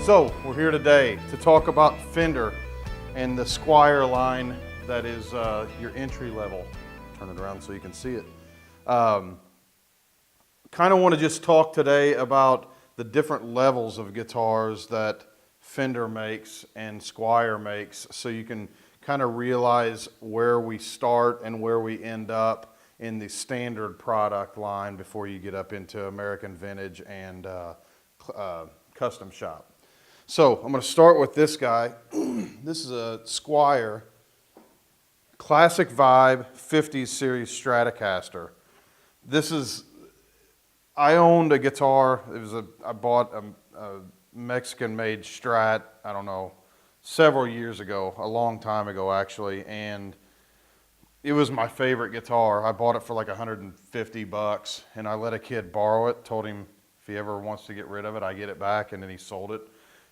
So we're here today to talk about Fender and the Squier line that is your entry level. Turn it around so you can see it. Kind of want to just talk today about the different levels of guitars that Fender makes and Squier makes, so you can kind of realize where we start and where we end up in the standard product line before you get up into American Vintage and custom shop. So I'm going to start with this guy. This is a Squier Classic Vibe 50s series Stratocaster. I owned a guitar. I bought a Mexican-made Strat, I don't know, several years ago, a long time ago actually, and it was my favorite guitar. I bought it for like 150 bucks, and I let a kid borrow it, told him if he ever wants to get rid of it, I get it back, and then he sold it.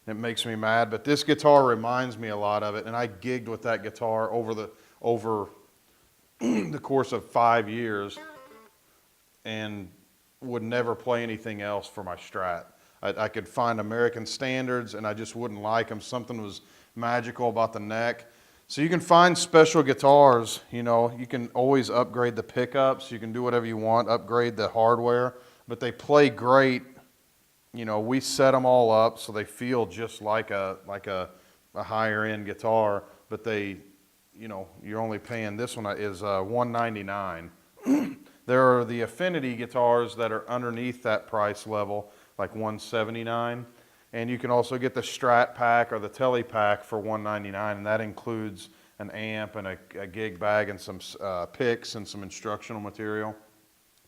It makes me mad, but this guitar reminds me a lot of it, and I gigged with that guitar over the course of 5 years and would never play anything else for my Strat. I could find American standards, and I just wouldn't like them. Something was magical about the neck. So you can find special guitars, you know, you can always upgrade the pickups, you can do whatever you want, upgrade the hardware, but they play great. You know, we set them all up so they feel just like a higher end guitar, but they, you know, you're only paying, this one is $199. There are the Affinity guitars that are underneath that price level, like $179, and you can also get the Strat pack or the Tele pack for $199, and that includes an amp and a gig bag and some picks and some instructional material.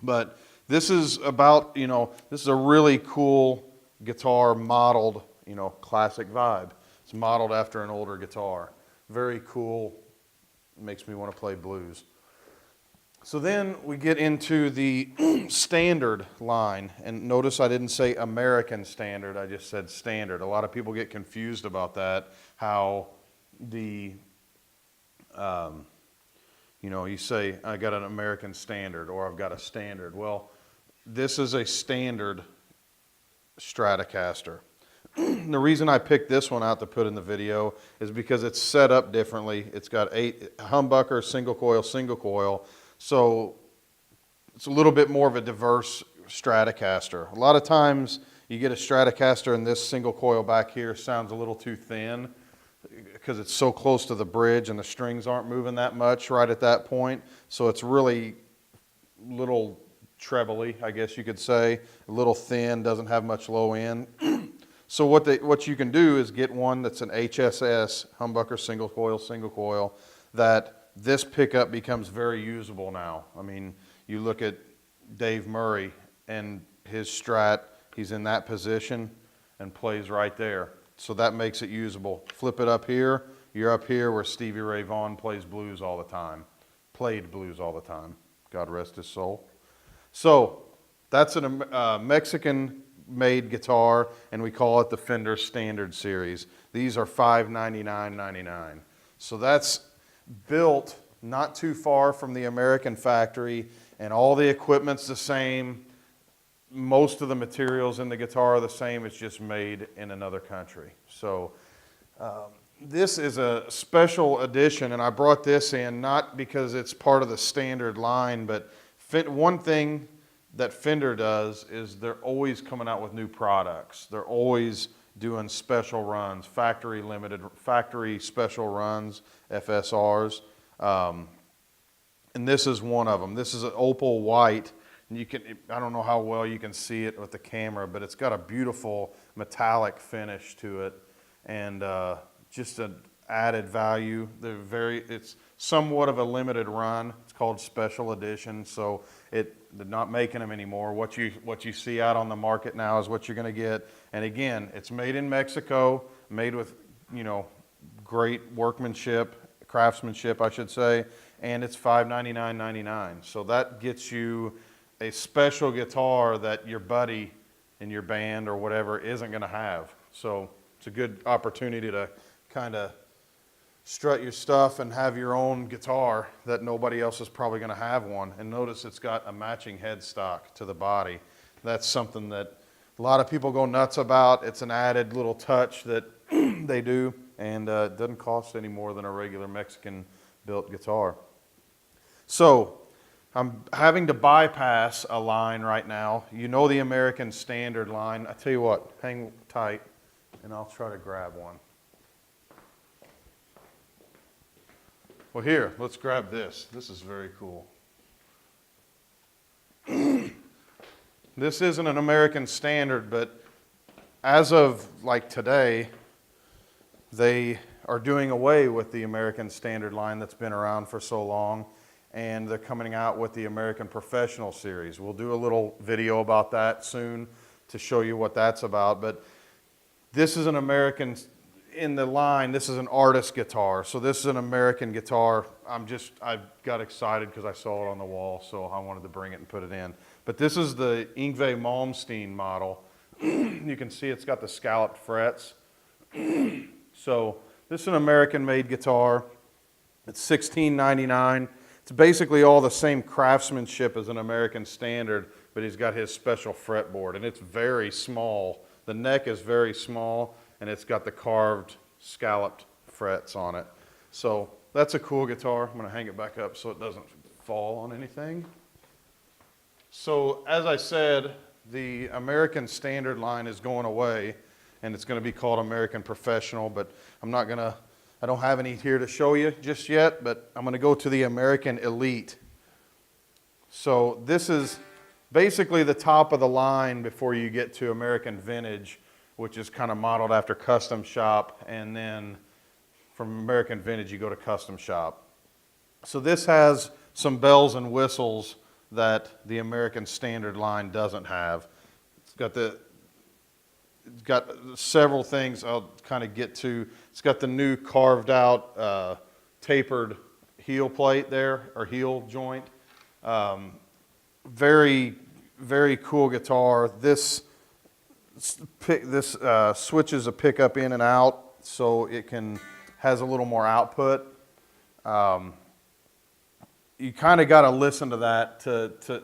But this is about, you know, this is a really cool guitar modeled, you know, classic vibe. It's modeled after an older guitar. Very cool. Makes me want to play blues. So then we get into the standard line, and notice I didn't say American standard, I just said standard. A lot of people get confused about that, how the, you know, you say, I got an American standard or I've got a standard. Well, this is a standard Stratocaster. The reason I picked this one out to put in the video is because it's set up differently. It's got 8 humbucker, single coil. So it's a little bit more of a diverse Stratocaster. A lot of times you get a Stratocaster and this single coil back here sounds a little too thin because it's so close to the bridge and the strings aren't moving that much right at that point. So it's really little trebly, I guess you could say, a little thin, doesn't have much low end. So what you can do is get one that's an HSS, humbucker single coil, that this pickup becomes very usable now. I mean, you look at Dave Murray and his Strat, he's in that position and plays right there. So that makes it usable. Flip it up here, you're up here where Stevie Ray Vaughan plays blues all the time. Played blues all the time. God rest his soul. So that's a Mexican-made guitar, and we call it the Fender Standard Series. These are $599.99. So that's built not too far from the American factory, and all the equipment's the same. Most of the materials in the guitar are the same. It's just made in another country. So this is a special edition, and I brought this in not because it's part of the standard line, but one thing that Fender does is they're always coming out with new products. They're always doing special runs, factory special runs, FSRs. And this is one of them. This is an opal white. And I don't know how well you can see it with the camera, but it's got a beautiful metallic finish to it, and just an added value. It's somewhat of a limited run. It's called Special Edition, so they're not making them anymore. What you see out on the market now is what you're going to get. And again, it's made in Mexico, made with, you know, great workmanship, craftsmanship, I should say, and it's $599.99. So that gets you a special guitar that your buddy in your band or whatever isn't going to have. So it's a good opportunity to kind of strut your stuff and have your own guitar that nobody else is probably going to have one. And notice it's got a matching headstock to the body. That's something that a lot of people go nuts about. It's an added little touch that they do, and it doesn't cost any more than a regular Mexican built guitar. So I'm having to bypass a line right now. You know the American Standard line. I tell you what, hang tight and I'll try to grab one. Well, here, let's grab this. This is very cool. This isn't an American Standard, but as of like today, they are doing away with the American Standard line that's been around for so long, and they're coming out with the American Professional series. We'll do a little video about that soon to show you what that's about, but this is an American, in the line, this is an artist guitar, so this is an American guitar. I got excited because I saw it on the wall, so I wanted to bring it and put it in. But this is the Yngwie Malmsteen model. You can see it's got the scalloped frets. So this is an American-made guitar. It's $16.99. It's basically all the same craftsmanship as an American Standard, but he's got his special fretboard, and it's very small. The neck is very small, and it's got the carved, scalloped frets on it. So that's a cool guitar. I'm going to hang it back up so it doesn't fall on anything. So as I said, the American Standard line is going away, and it's going to be called American Professional, but I don't have any here to show you just yet, but I'm going to go to the American Elite. So this is basically the top of the line before you get to American Vintage, which is kind of modeled after Custom Shop, and then from American Vintage you go to Custom Shop. So this has some bells and whistles that the American Standard line doesn't have. It's got several things I'll kind of get to. It's got the new carved out tapered heel plate there, or heel joint. Very, very cool guitar. This switches a pickup in and out, so it has a little more output. You kind of got to listen to that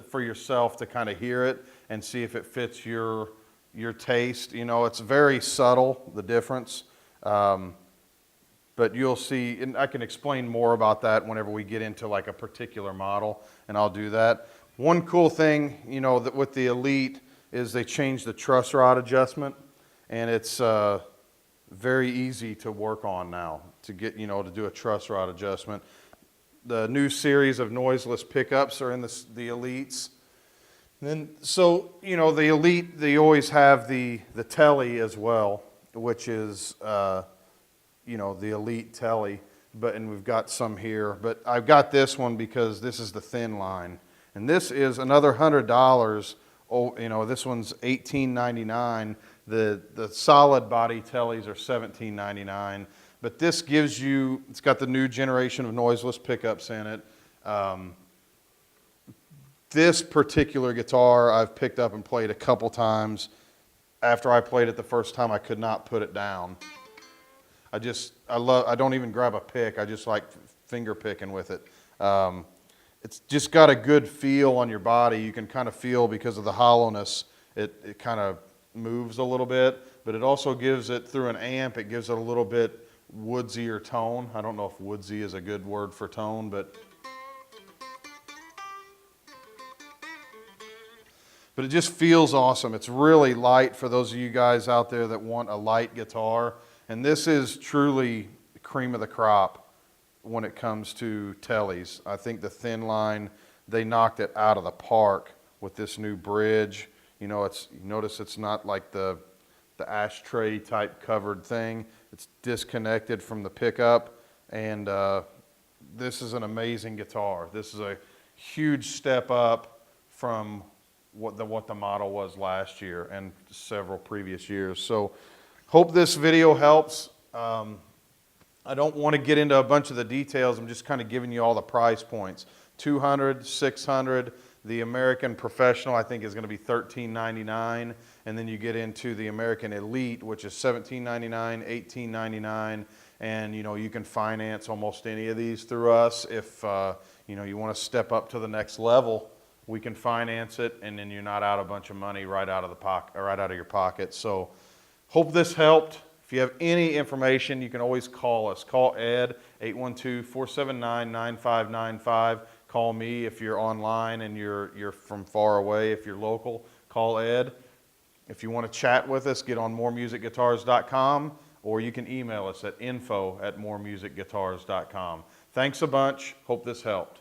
for yourself to kind of hear it and see if it fits your taste. You know, it's very subtle, the difference, but you'll see, and I can explain more about that whenever we get into like a particular model, and I'll do that. One cool thing, you know, that with the Elite is they changed the truss rod adjustment, and it's very easy to work on now to get, you know, to do a truss rod adjustment. The new series of noiseless pickups are in the Elites. And then, so, you know, the Elite, they always have the Telly as well, which is, you know, the Elite Telly. And we've got some here. But I've got this one because this is the thin line. And this is another $100. Oh, you know, this one's $18.99. The solid body Tellys are $17.99. But this gives you, it's got the new generation of noiseless pickups in it. This particular guitar I've picked up and played a couple times. After I played it the first time, I could not put it down. I don't even grab a pick. I just like finger picking with it. It's just got a good feel on your body. You can kind of feel, because of the hollowness, it kind of moves a little bit, but it also gives it, through an amp, it gives it a little bit woodsier tone. I don't know if woodsy is a good word for tone, but it just feels awesome. It's really light for those of you guys out there that want a light guitar, and this is truly cream of the crop when it comes to Tellys. I think the thin line, they knocked it out of the park with this new bridge. You know, you notice it's not like the ashtray type covered thing. It's disconnected from the pickup, and this is an amazing guitar. This is a huge step up from what the model was last year and several previous years. So hope this video helps. I don't want to get into a bunch of the details. I'm just kind of giving you all the price points. $200, $600. The American Professional, I think, is going to be $13.99, and then you get into the American Elite, which is $17.99, $18.99, and you know, you can finance almost any of these through us if you know, you want to step up to the next level We can finance it, and then you're not out a bunch of money right out of the pocket, or right out of your pocket. So hope this helped. If you have any information, you can always call us. Call Ed, 812-479-9595. Call me if you're online and you're from far away. If you're local, call Ed. If you want to chat with us, get on moremusicguitars.com, or you can email us at info@moremusicguitars.com. Thanks a bunch. Hope this helped.